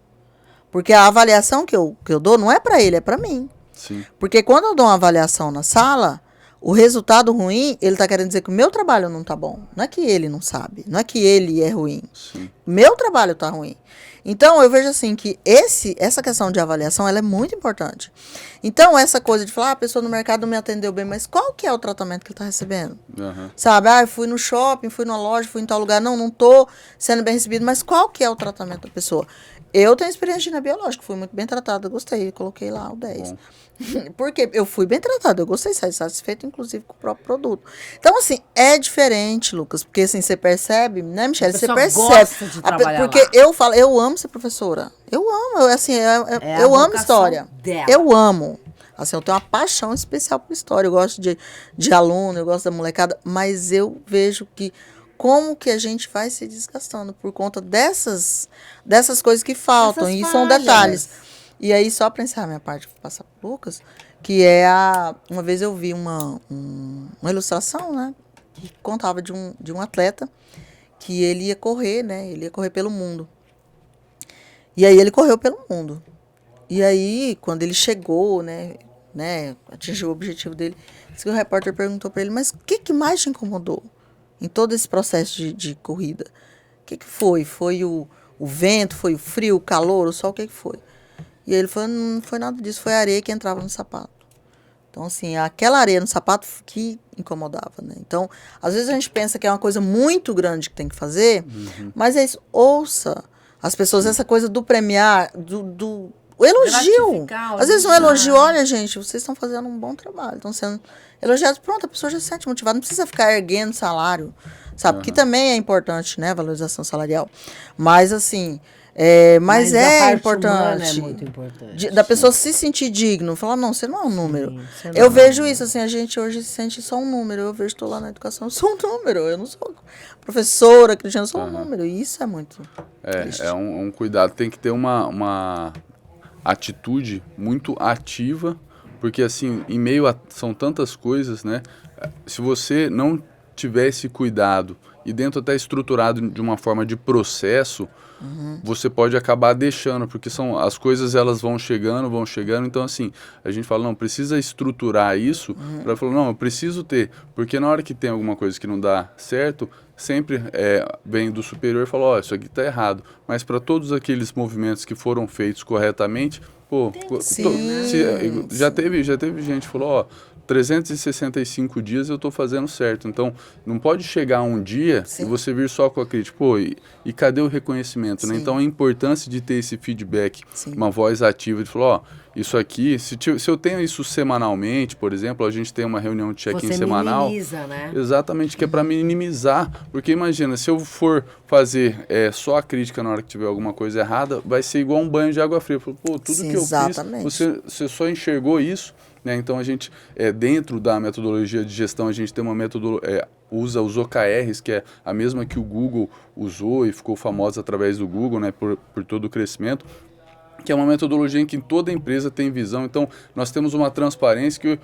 Porque a avaliação que eu dou não é para ele, é para mim. Sim. Porque quando eu dou uma avaliação na sala, o resultado ruim, ele está querendo dizer que o meu trabalho não está bom. Não é que ele não sabe, não é que ele é ruim. Sim. Meu trabalho está ruim. Então, eu vejo assim que essa questão de avaliação, ela é muito importante. Então, essa coisa de falar, a pessoa no mercado não me atendeu bem, mas qual que é o tratamento que ele está recebendo? Sabe, fui no shopping, fui na loja, fui em tal lugar, não estou sendo bem recebido, mas qual que é o tratamento da pessoa? Eu tenho experiência na biológica, fui muito bem tratada, gostei, coloquei lá o 10. Bom. Porque eu fui bem tratada, eu gostei, saí satisfeita, inclusive, com o próprio produto. Então, assim, é diferente, Lucas, porque assim, você percebe, né, Michelle? Você percebe. Gosta de trabalhar porque lá. eu falo, eu amo ser professora. Eu amo, eu amo história. Dela. Eu amo. Assim, eu tenho uma paixão especial por história. Eu gosto de aluno, eu gosto da molecada, mas eu vejo que como que a gente vai se desgastando por conta dessas coisas que faltam. E são detalhes. E aí, só para encerrar minha parte, vou passar para o Lucas, que é uma vez eu vi uma ilustração, né, que contava de um atleta que ele ia correr, né, ele ia correr pelo mundo. E aí ele correu pelo mundo. E aí, quando ele chegou, né, atingiu o objetivo dele, o repórter perguntou para ele, mas o que mais te incomodou em todo esse processo de corrida? O que foi? Foi o vento, foi o frio, o calor, o sol, o que foi? E ele falou, não foi nada disso, foi a areia que entrava no sapato. Então, assim, aquela areia no sapato que incomodava, né? Então, às vezes a gente pensa que é uma coisa muito grande que tem que fazer, mas é isso, ouça as pessoas, essa coisa do premiar, o elogio. Às vezes um elogio, olha, gente, vocês estão fazendo um bom trabalho, estão sendo elogiados, pronto, a pessoa já se sente motivada, não precisa ficar erguendo salário, sabe? Que também é importante, né, a valorização salarial. Mas, assim... Mas é importante, é muito importante. Da pessoa se sentir digno, falar, não, você não é um número. Eu vejo isso, assim, a gente hoje se sente só um número. Eu vejo, estou lá na educação, eu sou um número. Eu não sou professora, Cristiano, eu sou um número. E isso é muito triste. É um cuidado. Tem que ter uma atitude muito ativa, porque, assim, em meio a... São tantas coisas, né? Se você não tiver esse cuidado e dentro até estruturado de uma forma de processo, você pode acabar deixando, porque as coisas elas vão chegando, então assim, a gente fala, não, precisa estruturar isso, para falar, não, eu preciso ter, porque na hora que tem alguma coisa que não dá certo, sempre vem do superior e fala, ó, isso aqui está errado, mas para todos aqueles movimentos que foram feitos corretamente, pô, já teve gente que falou, ó, 365 dias eu estou fazendo certo. Então, não pode chegar um dia e você vir só com a crítica. Pô, e cadê o reconhecimento? Né? Então, a importância de ter esse feedback, uma voz ativa, de falar, ó, isso aqui, se eu tenho isso semanalmente, por exemplo, a gente tem uma reunião de check-in semanal. Você minimiza, né? Exatamente, que é para minimizar. Porque imagina, se eu for fazer só a crítica na hora que tiver alguma coisa errada, vai ser igual um banho de água fria. Pô, tudo que eu fiz, você só enxergou isso. Né? Então, a gente, dentro da metodologia de gestão, a gente tem uma metodologia, usa os OKRs, que é a mesma que o Google usou e ficou famosa através do Google, né? por todo o crescimento, que é uma metodologia em que toda empresa tem visão. Então, nós temos uma transparência que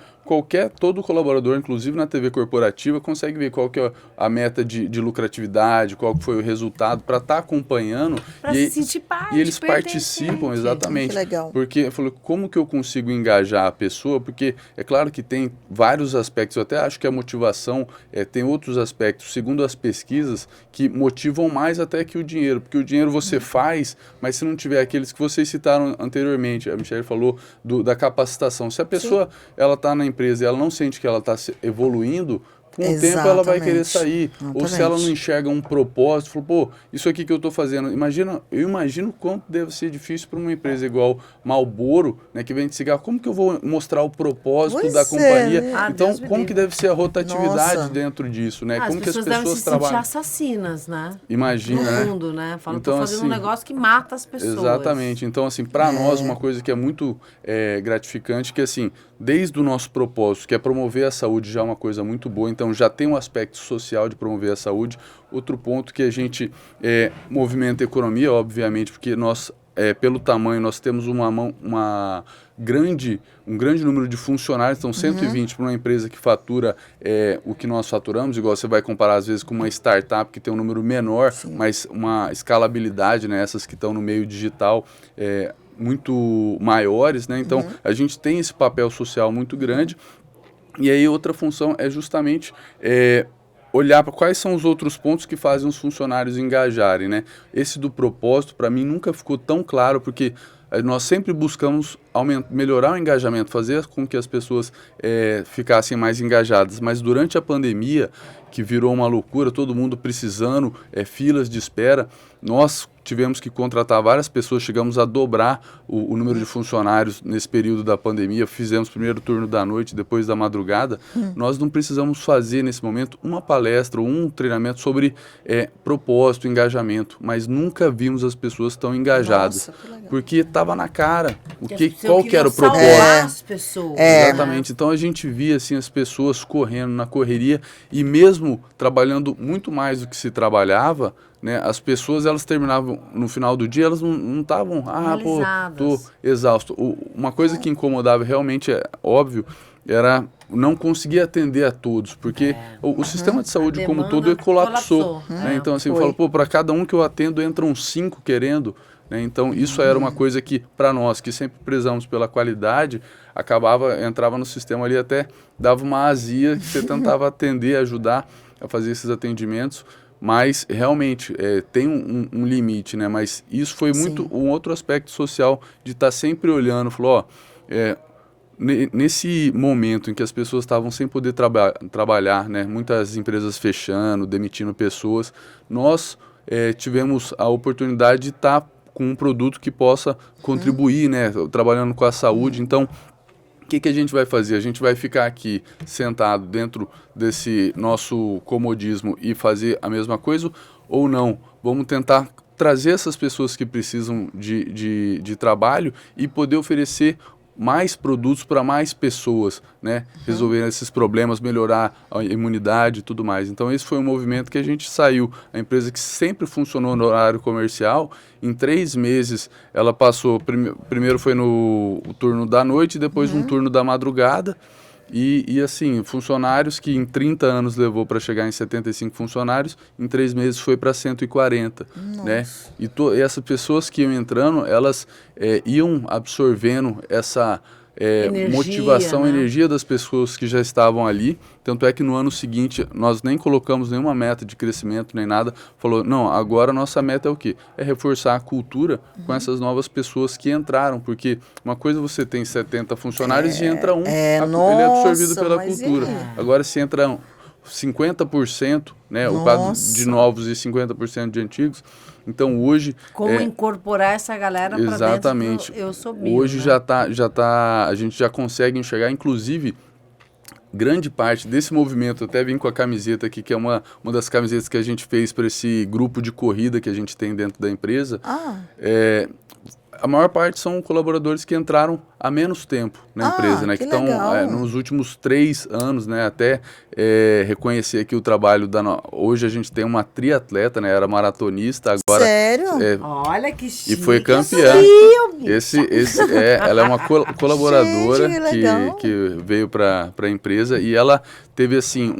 todo colaborador, inclusive na TV corporativa, consegue ver qual que é a meta de lucratividade, qual que foi o resultado, para estar acompanhando. Para se sentir parte, e eles participam, exatamente. Que legal. Porque eu falei, como que eu consigo engajar a pessoa? Porque é claro que tem vários aspectos, eu até acho que a motivação tem outros aspectos, segundo as pesquisas, que motivam mais até que o dinheiro. Porque o dinheiro você faz, mas se não tiver aqueles que vocês citaram anteriormente, a Michelle falou da capacitação. Se a pessoa ela está na empresa e ela não sente que ela está evoluindo, com o tempo ela vai querer sair. Ou se ela não enxerga um propósito, fala, pô, isso aqui que eu estou fazendo, eu imagino quanto deve ser difícil para uma empresa igual Marlboro, né, que vende cigarro, como que eu vou mostrar o propósito da companhia? Né? Então, como que deve ser a rotatividade dentro disso, né? Como que as pessoas devem se trabalham? sentir assassinas, né? Imagina, no mundo, né? Falam, então, tô fazendo assim, um negócio que mata as pessoas. Exatamente. Então, assim, para nós, uma coisa que é muito gratificante, que assim, desde o nosso propósito, que é promover a saúde, já é uma coisa muito boa, então já tem um aspecto social de promover a saúde. Outro ponto que a gente movimenta a economia, obviamente, porque nós, pelo tamanho, nós temos um grande número de funcionários, então 120 para uma empresa que fatura o que nós faturamos, igual você vai comparar às vezes com uma startup que tem um número menor, mas uma escalabilidade, né, essas que estão no meio digital, muito maiores, né? Então a gente tem esse papel social muito grande. E aí outra função é justamente olhar para quais são os outros pontos que fazem os funcionários engajarem, né? Esse do propósito, para mim, nunca ficou tão claro, porque nós sempre buscamos melhorar o engajamento, fazer com que as pessoas ficassem mais engajadas. Mas durante a pandemia, que virou uma loucura, todo mundo precisando, filas de espera, nós tivemos que contratar várias pessoas, chegamos a dobrar o número de funcionários nesse período da pandemia, fizemos primeiro turno da noite, depois da madrugada. Nós não precisamos fazer nesse momento uma palestra ou um treinamento sobre propósito, engajamento, mas nunca vimos as pessoas tão engajadas. Nossa, porque estava na cara qual que era o propósito. As pessoas, Exatamente. Então a gente via assim, as pessoas correndo na correria e mesmo trabalhando muito mais do que se trabalhava, né, as pessoas elas terminavam no final do dia, elas não estavam, tô exausto. Uma coisa que incomodava realmente, óbvio, era não conseguir atender a todos, porque o sistema de saúde como todo colapsou. Né? Então assim, eu falo, para cada um que eu atendo entram 5 querendo. Né? Então isso era uma coisa que para nós que sempre prezamos pela qualidade, entrava no sistema ali, até dava uma azia que você tentava atender, ajudar a fazer esses atendimentos. Mas realmente tem um limite, né? Mas isso foi muito um outro aspecto social de estar sempre olhando, falou, nesse momento em que as pessoas estavam sem poder trabalhar, né? Muitas empresas fechando, demitindo pessoas, nós tivemos a oportunidade de estar com um produto que possa contribuir, né? Trabalhando com a saúde, então o que a gente vai fazer? A gente vai ficar aqui sentado dentro desse nosso comodismo e fazer a mesma coisa ou não? Vamos tentar trazer essas pessoas que precisam de trabalho e poder oferecer mais produtos para mais pessoas, né? Resolver esses problemas, melhorar a imunidade e tudo mais. Então esse foi um movimento que a gente saiu. A empresa que sempre funcionou no horário comercial, em 3 meses ela passou, primeiro foi no turno da noite, depois um turno da madrugada, E assim, funcionários que em 30 anos levou para chegar em 75 funcionários, em 3 meses foi para 140, né? E essas pessoas que iam entrando, elas iam absorvendo essa Energia, motivação, né? energia das pessoas que já estavam ali. Tanto é que no ano seguinte nós nem colocamos nenhuma meta de crescimento nem nada. Falou, não, agora a nossa meta é o quê? É reforçar a cultura com essas novas pessoas que entraram. Porque uma coisa você tem 70 funcionários e entra um, ele é absorvido pela cultura. Agora se entra 50%, né, o quadro de novos e 50% de antigos. Então hoje como incorporar essa galera para dentro do Eu Sou Bio, hoje, né? já tá, a gente já consegue enxergar, inclusive grande parte desse movimento. Eu até vim com a camiseta aqui, que é uma das camisetas que a gente fez para esse grupo de corrida que a gente tem dentro da empresa. A maior parte são colaboradores que entraram há menos tempo na empresa, né? Que estão nos últimos 3 anos, né? Até reconhecer aqui o trabalho hoje a gente tem uma triatleta, né? Era maratonista, agora... Sério? Olha que chique. E foi campeã. Ela é uma colaboradora gente, que veio para a empresa e ela teve assim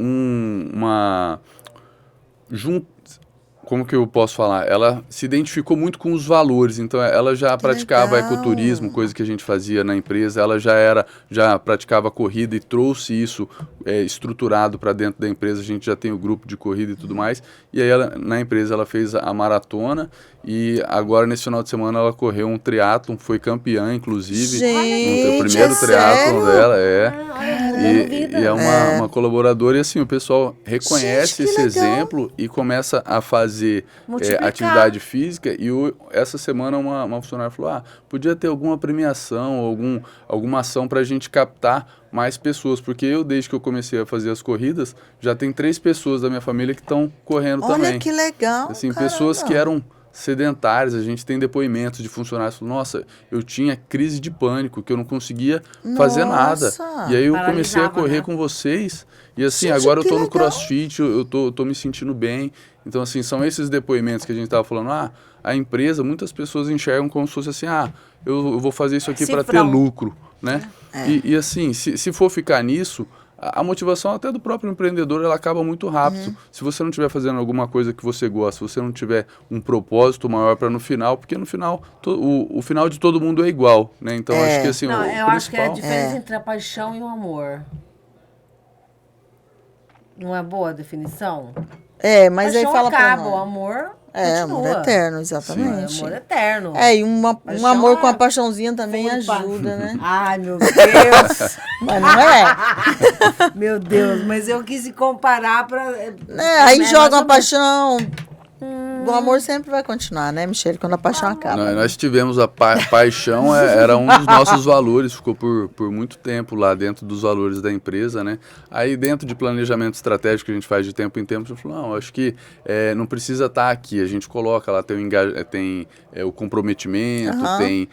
como que eu posso falar? Ela se identificou muito com os valores, então ela já praticava ecoturismo, coisa que a gente fazia na empresa, ela já praticava corrida e trouxe isso estruturado para dentro da empresa, a gente já tem o grupo de corrida e tudo mais, e aí na empresa ela fez a maratona e agora nesse final de semana ela correu um triatlon, foi campeã inclusive, gente, no primeiro triatlon dela, e é uma colaboradora e assim, o pessoal reconhece esse exemplo e começa a fazer atividade física e essa semana uma funcionária falou, podia ter alguma premiação, alguma ação para a gente captar mais pessoas, porque desde que eu comecei a fazer as corridas, já tem 3 pessoas da minha família que estão correndo também. Olha que legal, assim, caramba. Pessoas que eram sedentários, a gente tem depoimentos de funcionários falando, nossa, eu tinha crise de pânico, que eu não conseguia fazer nada. E aí eu comecei a correr com vocês, e assim, gente, agora eu tô no CrossFit, eu tô me sentindo bem. Então, assim, são esses depoimentos que a gente tava falando, a empresa, muitas pessoas enxergam como se fosse assim, eu vou fazer isso aqui para ter lucro, né? E assim, se for ficar nisso, a motivação até do próprio empreendedor, ela acaba muito rápido. Se você não estiver fazendo alguma coisa que você gosta, se você não tiver um propósito maior para no final, porque no final, o final de todo mundo é igual, né? Então, acho que assim, eu acho que é a diferença entre a paixão e o amor. Não é boa a definição? Mas paixão aí fala acaba, o amor continua. Amor eterno, exatamente. Amor eterno. E um amor com a paixãozinha também ajuda, né? Ai, meu Deus. Mas não é. Meu Deus, mas eu quis comparar para... aí joga uma paixão... O amor sempre vai continuar, né, Michele? Quando a paixão acaba. Nós tivemos a paixão, era um dos nossos valores, ficou por muito tempo lá dentro dos valores da empresa, né? Aí dentro de planejamento estratégico que a gente faz de tempo em tempo, a gente falou, não, acho que não precisa estar aqui, a gente coloca lá, tem o comprometimento, tem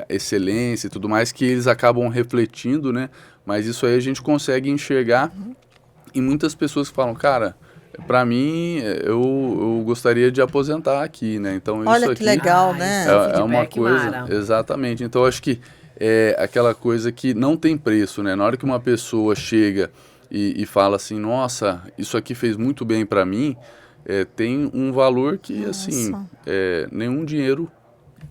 excelência e tudo mais, que eles acabam refletindo, né? Mas isso aí a gente consegue enxergar e muitas pessoas falam, cara... Para mim, eu gostaria de aposentar aqui, né? Então, olha isso que aqui legal, né? É uma coisa... Exatamente. Então, acho que é aquela coisa que não tem preço, né? Na hora que uma pessoa chega e fala assim, nossa, isso aqui fez muito bem para mim, tem um valor que, assim, nenhum dinheiro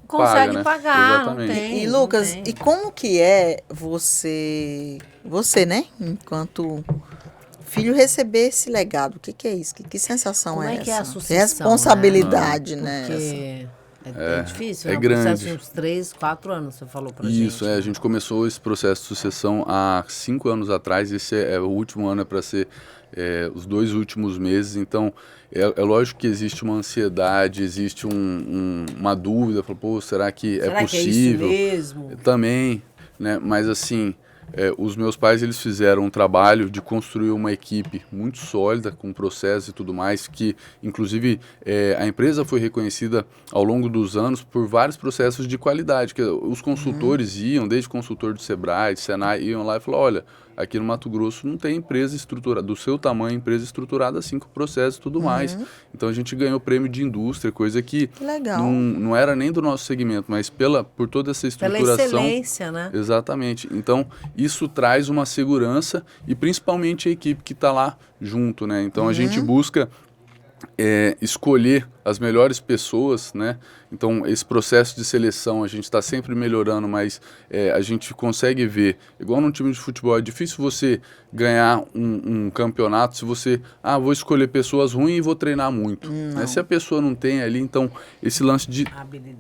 consegue pagar, Exatamente. Não tem, e Lucas, e como que é você, né, enquanto... filho receber esse legado, o que é isso? Que sensação Como é essa? Como é que é a sucessão? Responsabilidade, né? Porque é difícil, é um grande. processo de uns 3, 4 anos, você falou pra gente. Isso, a gente começou esse processo de sucessão há 5 anos atrás, esse o último ano para ser os 2 últimos meses, então é lógico que existe uma ansiedade, existe uma dúvida, será que é possível? Que é isso mesmo? Também, né? Mas assim... os meus pais, eles fizeram um trabalho de construir uma equipe muito sólida, com processos e tudo mais, que inclusive a empresa foi reconhecida ao longo dos anos por vários processos de qualidade, que os consultores iam, desde consultor do Sebrae, do Senai, iam lá e falaram, olha, aqui no Mato Grosso não tem empresa estruturada, do seu tamanho, empresa estruturada assim, com processo e tudo mais. Então a gente ganhou prêmio de indústria, coisa que legal. não era nem do nosso segmento, mas por toda essa estruturação. Pela excelência, né? Exatamente. Então isso traz uma segurança e principalmente a equipe que está lá junto, né? Então a gente busca escolher as melhores pessoas, né? Então esse processo de seleção a gente está sempre melhorando, mas a gente consegue ver, igual num time de futebol, é difícil você ganhar um campeonato se você, vou escolher pessoas ruins e vou treinar muito, né? Se a pessoa não tem ali, então esse lance de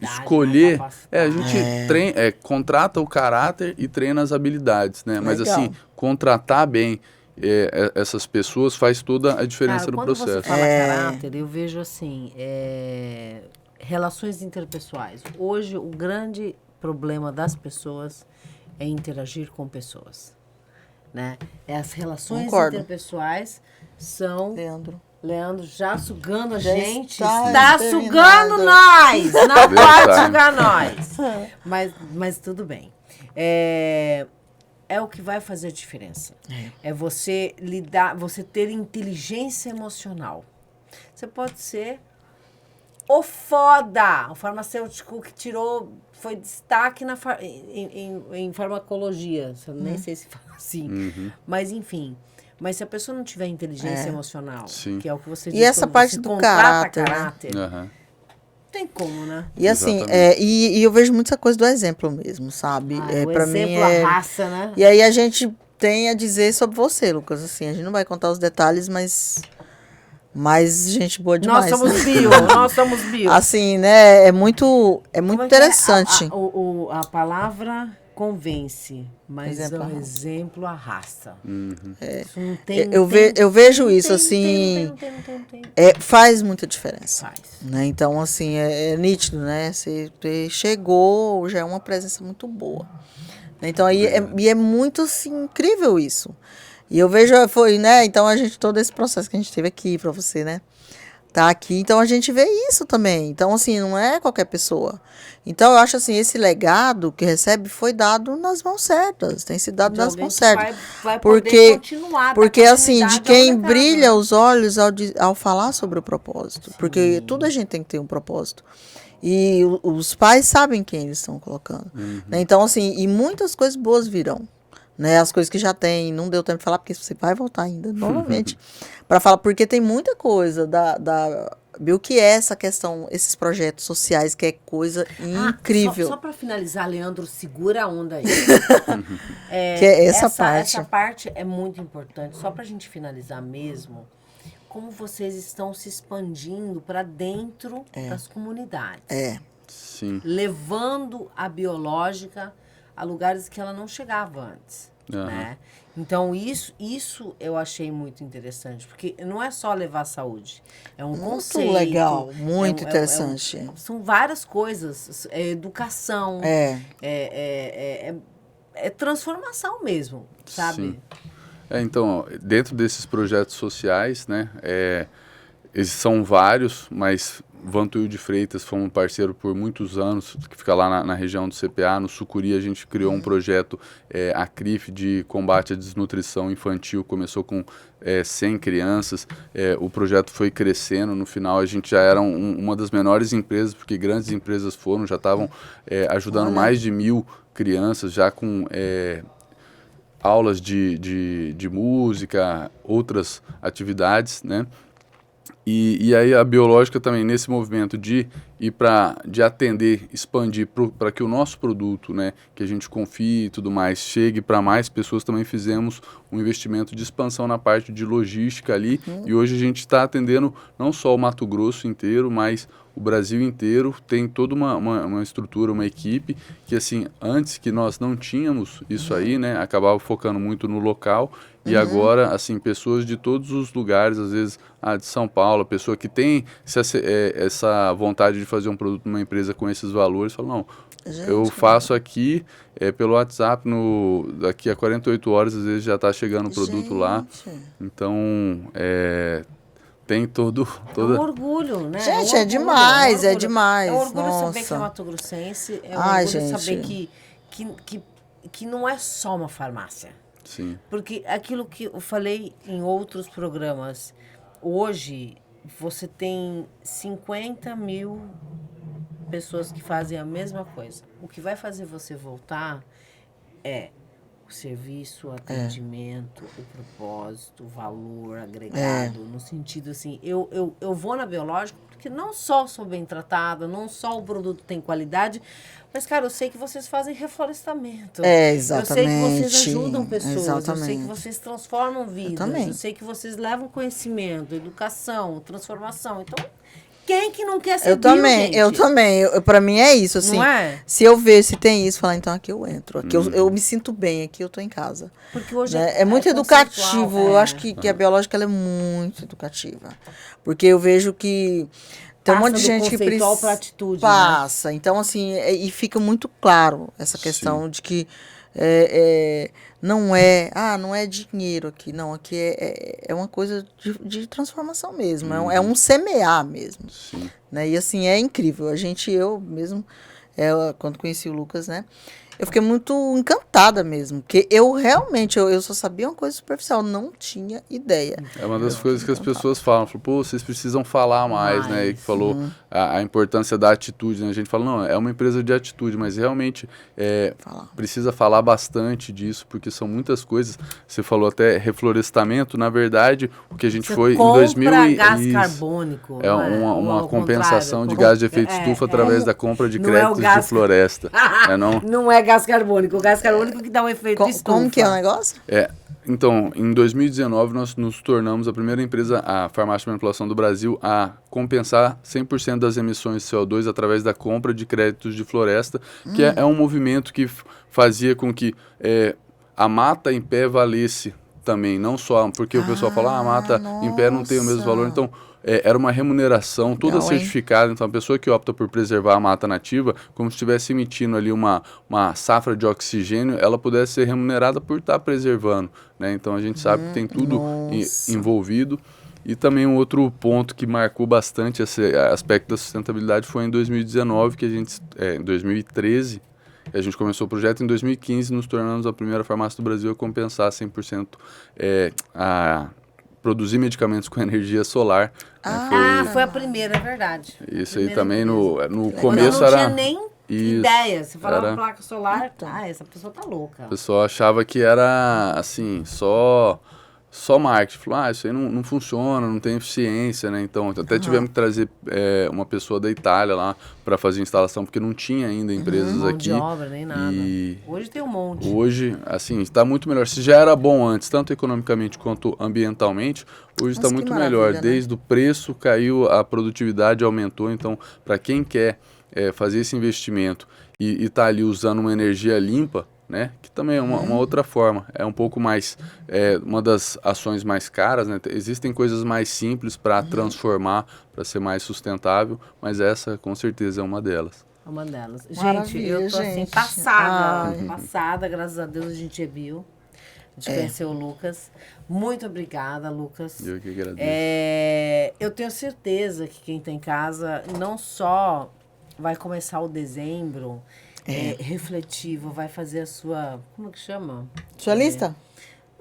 escolher, a gente contrata o caráter e treina as habilidades, né? Mas Legal. assim, contratar bem essas pessoas faz toda a diferença no processo. Quando você fala caráter, eu vejo assim, relações interpessoais. Hoje, o grande problema das pessoas é interagir com pessoas, né? As relações interpessoais são... Leandro já sugando a gente, está sugando nós, não pode sugar nós. Mas tudo bem. É o que vai fazer a diferença. É você você ter inteligência emocional. Você pode ser o farmacêutico que foi destaque em farmacologia. Nem sei se fala assim. Mas, enfim. Mas se a pessoa não tiver inteligência emocional, que é o que você diz, e essa parte do caráter, não tem como, né? E assim, e eu vejo muita coisa do exemplo mesmo, sabe? Pra mim a raça, né? E aí a gente tem a dizer sobre você, Lucas, assim, a gente não vai contar os detalhes, mas gente boa demais. Nós somos bio. Assim, né, é muito interessante. A palavra convence, mas o exemplo arrasta. Isso não tem, eu vejo isso, assim, não tem. faz muita diferença. Faz. Né? Então, assim, é nítido, né? Você chegou, já é uma presença muito boa. Então, aí é muito, assim, incrível isso. E eu vejo, né? Então, todo esse processo que a gente teve aqui para você, né? Tá aqui, então a gente vê isso também. Então, assim, não é qualquer pessoa. Então, eu acho assim, esse legado que recebe foi dado nas mãos certas. Tem sido dado nas mãos certas. Vai poder continuar. Porque assim, de quem brilha os olhos ao falar sobre o propósito. Sim. Porque tudo a gente tem que ter um propósito. E os pais sabem quem eles estão colocando. Né? Então, assim, e muitas coisas boas virão. Né, as coisas que já tem, não deu tempo de falar, porque você vai voltar ainda, novamente, para falar, porque tem muita coisa Bill, que é essa questão, esses projetos sociais, que é coisa incrível. Só para finalizar, Leandro, segura a onda aí. Que é essa parte. Essa parte é muito importante, só para a gente finalizar mesmo, como vocês estão se expandindo para dentro das comunidades. Sim. Levando a biológica a lugares que ela não chegava antes, né? Então, isso eu achei muito interessante, porque não é só levar saúde, é um conceito. Muito legal, muito interessante. São várias coisas, educação, é transformação mesmo, sabe? Sim. Então, dentro desses projetos sociais, né, eles são vários, mas Vantuil de Freitas foi um parceiro por muitos anos, que fica lá na região do CPA. No Sucuri a gente criou um projeto, a CRIF, de combate à desnutrição infantil. Começou com 100 crianças, o projeto foi crescendo. No final a gente já era uma das menores empresas, porque grandes empresas já estavam ajudando mais de 1.000 crianças, já com aulas de música, outras atividades, né? E aí a biológica também, nesse movimento de atender, expandir para que o nosso produto, né, que a gente confie e tudo mais, chegue para mais pessoas, também fizemos um investimento de expansão na parte de logística ali. E hoje a gente está atendendo não só o Mato Grosso inteiro, mas o Brasil inteiro. Tem toda uma estrutura, uma equipe que, assim, antes que nós não tínhamos isso aí, né, acabava focando muito no local. E agora, assim, pessoas de todos os lugares, às vezes de São Paulo, pessoa que tem essa vontade de fazer um produto numa empresa com esses valores, fala, não, eu faço aqui pelo WhatsApp, daqui a 48 horas, às vezes já está chegando o produto lá. Então, tem todo... É um orgulho, né? Gente, é demais. É um orgulho saber que é mato-grossense, é um orgulho saber que não é só uma farmácia. Sim. Porque aquilo que eu falei em outros programas, hoje você tem 50 mil pessoas que fazem a mesma coisa. O que vai fazer você voltar é o serviço, o atendimento, o propósito, o valor agregado, no sentido assim, eu vou na biológica porque não só sou bem tratada, não só o produto tem qualidade, mas, cara, eu sei que vocês fazem reflorestamento. Exatamente. Eu sei que vocês ajudam pessoas, Exatamente. eu sei que vocês transformam vidas, também. eu sei que vocês levam conhecimento, educação, transformação. Então, quem que não quer ser bio, gente? Eu também. Pra mim é isso, assim. Não é? Se eu ver se tem isso, falar, então aqui eu entro. Aqui eu me sinto bem, aqui eu tô em casa. Porque hoje né? É muito educativo. conceitual, Eu acho que a biológica ela é muito educativa. Porque eu vejo que tem um monte de gente que conceitual pra atitude, passa. Né? Então, assim, e fica muito claro essa questão de que não é dinheiro aqui. Não, aqui é uma coisa de transformação mesmo. É um semear mesmo. Sim. Né? E assim, é incrível. Eu mesmo, quando conheci o Lucas, né? Eu fiquei muito encantada mesmo. Porque eu realmente, eu só sabia uma coisa superficial, não tinha ideia. É uma das coisas que as pessoas falam. Pô, vocês precisam falar mais, né? E que falou a importância da atitude, né? A gente fala, não, é uma empresa de atitude, mas realmente precisa falar bastante disso, porque são muitas coisas. Você falou até reflorestamento, na verdade, o que a gente foi em 2000 gás carbônico. É uma compensação de gás de efeito estufa através da compra de créditos de floresta. Não é gás carbônico. O gás carbônico que dá um efeito de estufa. Como que é o negócio? Então, em 2019, nós nos tornamos a primeira empresa, a farmácia de manipulação do Brasil, a compensar 100% das emissões de CO2 através da compra de créditos de floresta, que é um movimento que fazia com que a mata em pé valesse também, não só porque o pessoal fala, a mata em pé não tem o mesmo valor, então era uma remuneração toda certificada, então a pessoa que opta por preservar a mata nativa, como se estivesse emitindo ali uma safra de oxigênio, ela pudesse ser remunerada por estar preservando, né? Então a gente sabe que tem tudo envolvido. E também um outro ponto que marcou bastante esse aspecto da sustentabilidade foi em 2019, em 2013, a gente começou o projeto. Em 2015 nos tornamos a primeira farmácia do Brasil a compensar 100% a produzir medicamentos com energia solar. Foi a primeira, é verdade. Isso aí também no Eu começo não era... tinha nem ideia. Você falava placa solar, essa pessoa tá louca. O pessoal achava que era, assim, só marketing. Falou, isso aí não funciona, não tem eficiência, né? Então, até tivemos que trazer uma pessoa da Itália lá para fazer a instalação, porque não tinha ainda empresas mão aqui. De obra, nem nada. Hoje tem um monte. Hoje, assim, está muito melhor. Se já era bom antes, tanto economicamente quanto ambientalmente, hoje está muito melhor. Né? Desde o preço caiu, a produtividade aumentou. Então, para quem quer fazer esse investimento e tá ali usando uma energia limpa, né? Que também é uma outra forma, é um pouco mais, uma das ações mais caras, né? Existem coisas mais simples para transformar, para ser mais sustentável, mas essa com certeza é uma delas. Uma delas. Maravilha, gente, eu tô assim, passada, graças a Deus a gente é bio. A gente conheceu o Lucas. Muito obrigada, Lucas. Eu que agradeço. Eu tenho certeza que quem tá em casa não só vai começar o dezembro refletivo, vai fazer a sua... Como que chama? Sua lista?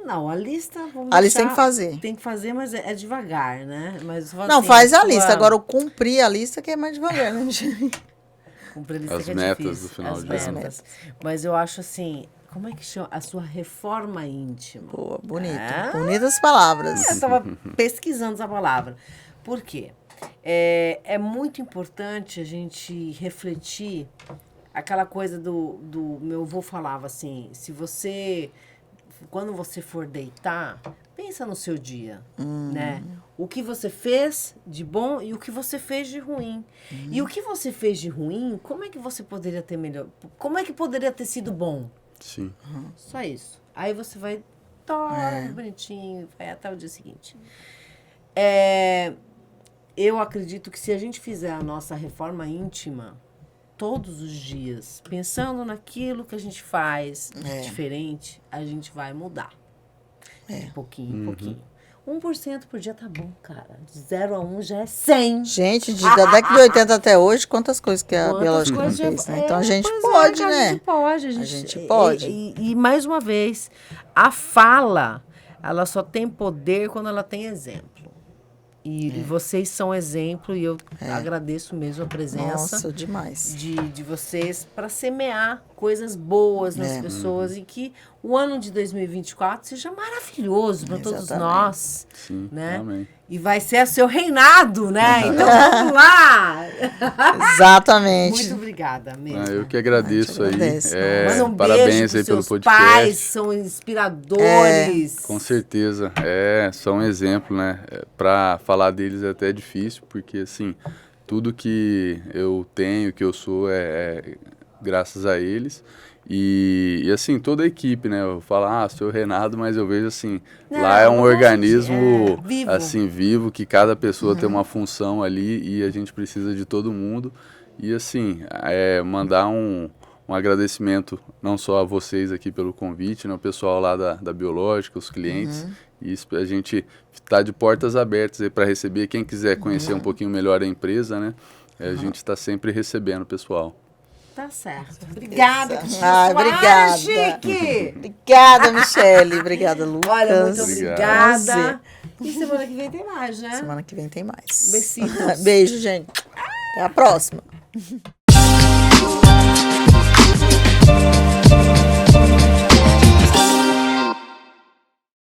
Não, a lista... A lista tem que fazer. Tem que fazer, mas é devagar, né? Mas, não, assim, faz a lista. Agora, eu cumprir a lista que é mais devagar, né? Cumprir a lista as que é metas difícil. do final as de metas. Mas eu acho assim... Como é que chama? A sua reforma íntima. Pô, bonito. Bonitas palavras. Eu estava pesquisando essa palavra. Por quê? É muito importante a gente refletir aquela coisa do meu avô falava assim, quando você for deitar, pensa no seu dia, né? O que você fez de bom e o que você fez de ruim. E o que você fez de ruim, como é que você poderia ter melhor? Como é que poderia ter sido bom? Sim. Só isso. Aí você vai dorme bonitinho, vai até o dia seguinte. Eu acredito que se a gente fizer a nossa reforma íntima todos os dias, pensando naquilo que a gente faz de diferente, a gente vai mudar. De pouquinho em pouquinho. 1% por dia tá bom, cara. De 0 a 1 já é 100. Gente, da década de 80 até hoje, quantas coisas que a Quantas biológica não coisas fez, já- né? Então a gente pois pode, cara, né? A gente pode. A gente pode. E mais uma vez, a fala, ela só tem poder quando ela tem exemplo. E vocês são exemplo e eu agradeço mesmo a presença. Nossa, demais. De vocês para semear coisas boas nas pessoas e que o ano de 2024 seja maravilhoso para todos Exatamente. nós, Sim, né? amém. E vai ser o seu reinado, né? Então vamos lá! Exatamente. Muito obrigada mesmo. Eu que agradeço A aí. gente agradece. Manda um Parabéns beijo aí pros pelo seus podcast. pais, são inspiradores. Com certeza, são um exemplo, né? Para falar deles é até difícil, porque assim, tudo que eu tenho, que eu sou, é graças a eles. E assim, toda a equipe, né? Eu falo, seu Renato, mas eu vejo assim, Não, lá é um não organismo vivo. assim, vivo, que cada pessoa tem uma função ali e a gente precisa de todo mundo. E assim, mandar um agradecimento não só a vocês aqui pelo convite, né, o pessoal lá da Biológica, os clientes. E a gente está de portas abertas aí para receber quem quiser conhecer um pouquinho melhor a empresa, né? A gente está sempre recebendo o pessoal. Tá certo. Obrigada, Cristina Ai, Soares, obrigada. Chique. Obrigada, Michele. Obrigada, Lucas. Olha, muito obrigada. Prazer. E semana que vem tem mais, né? Semana que vem tem mais. Besitos. Beijo, gente. Até a próxima.